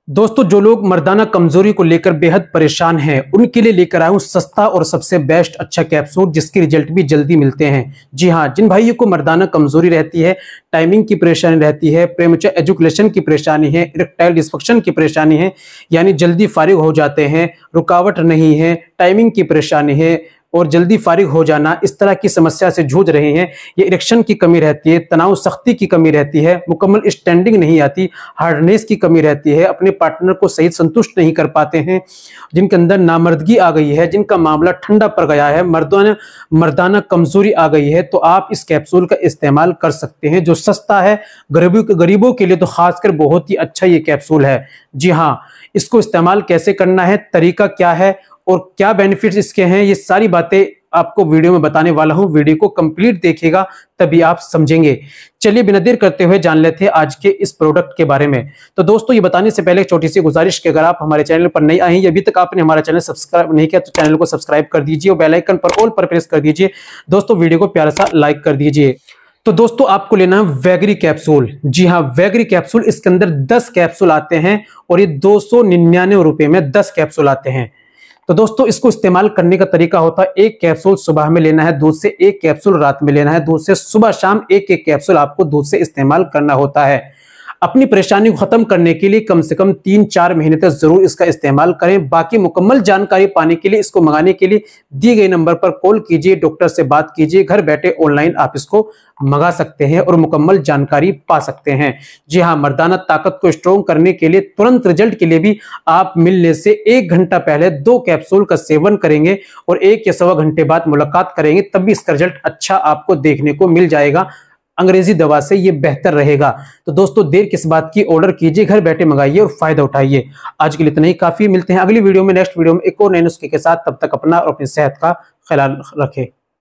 दोस्तों, जो लोग मर्दाना कमजोरी को लेकर बेहद परेशान हैं, उनके लिए लेकर आया हूं सस्ता और सबसे बेस्ट अच्छा कैप्सूल, जिसके रिजल्ट भी जल्दी मिलते हैं। जी हां, जिन भाइयों को मर्दाना कमजोरी रहती है, टाइमिंग की परेशानी रहती है, प्रेमचय एजुकेशन की परेशानी है, इरेक्टाइल डिस्फंक्शन की परेशानी है, यानी जल्दी फारिग हो जाते हैं, रुकावट नहीं है, टाइमिंग की परेशानी है और जल्दी फारिग हो जाना, इस तरह की समस्या से जूझ रहे हैं, ये इरेक्शन की कमी रहती है, तनाव सख्ती की कमी रहती है, मुकम्मल स्टैंडिंग नहीं आती, हार्डनेस की कमी रहती है, अपने पार्टनर को सही संतुष्ट नहीं कर पाते हैं, जिनके अंदर नामर्दगी आ गई है, जिनका मामला ठंडा पड़ गया है, मर्दाना कमजोरी आ गई है, तो आप इस कैप्सूल का इस्तेमाल कर सकते हैं, जो सस्ता है। गरीबों के लिए तो खासकर बहुत ही अच्छा ये कैप्सूल है। जी हाँ, इसको इस्तेमाल कैसे करना है, तरीका क्या है और क्या बेनिफिट्स इसके हैं, ये सारी बातें आपको वीडियो में बताने वाला हूं। वीडियो को कंप्लीट देखिएगा, तभी आप समझेंगे। चलिए बिना देर करते हुए जान लेते हैं आज के इस प्रोडक्ट के बारे में। तो दोस्तों, ये बताने से पहले एक छोटी सी गुजारिश कि अगर आप हमारे चैनल पर नए आए हैं, अभी तक आपने हमारा चैनल सब्सक्राइब नहीं किया, तो चैनल को सब्सक्राइब कर दीजिए और बेल आइकन पर ऑल पर प्रेस कर दीजिए। दोस्तों, वीडियो को प्यारा सा लाइक कर दीजिए। तो दोस्तों, आपको लेना है वैगरी कैप्सूल। जी हाँ, वैगरी कैप्सूल। इसके अंदर 10 कैप्सूल आते हैं और ये 299 रुपए में 10 कैप्सूल आते हैं। तो दोस्तों, इसको इस्तेमाल करने का तरीका होता है, एक कैप्सूल सुबह में लेना है दूध से, एक कैप्सूल रात में लेना है दूध से। सुबह शाम एक एक कैप्सूल आपको दूध से इस्तेमाल करना होता है। अपनी परेशानी को खत्म करने के लिए कम से कम 3-4 महीने तक जरूर इसका इस्तेमाल करें। बाकी मुकम्मल जानकारी पाने के लिए, इसको मंगाने के लिए दिए गए नंबर पर कॉल कीजिए, डॉक्टर से बात कीजिए। घर बैठे ऑनलाइन आप इसको मंगा सकते हैं और मुकम्मल जानकारी पा सकते हैं। जी हाँ, मर्दाना ताकत को स्ट्रॉन्ग करने के लिए, तुरंत रिजल्ट के लिए भी आप मिलने से 1 घंटा पहले 2 कैप्सूल का सेवन करेंगे और 1 या सवा घंटे बाद मुलाकात करेंगे, तब भी इसका रिजल्ट अच्छा आपको देखने को मिल जाएगा। अंग्रेजी दवा से ये बेहतर रहेगा। तो दोस्तों, देर किस बात की, ऑर्डर कीजिए, घर बैठे मंगाइए और फायदा उठाइए। आज के लिए इतना ही काफी। मिलते हैं अगली वीडियो में, नेक्स्ट वीडियो में एक और नए नुस्खे के साथ। तब तक अपना और अपनी सेहत का ख्याल रखें।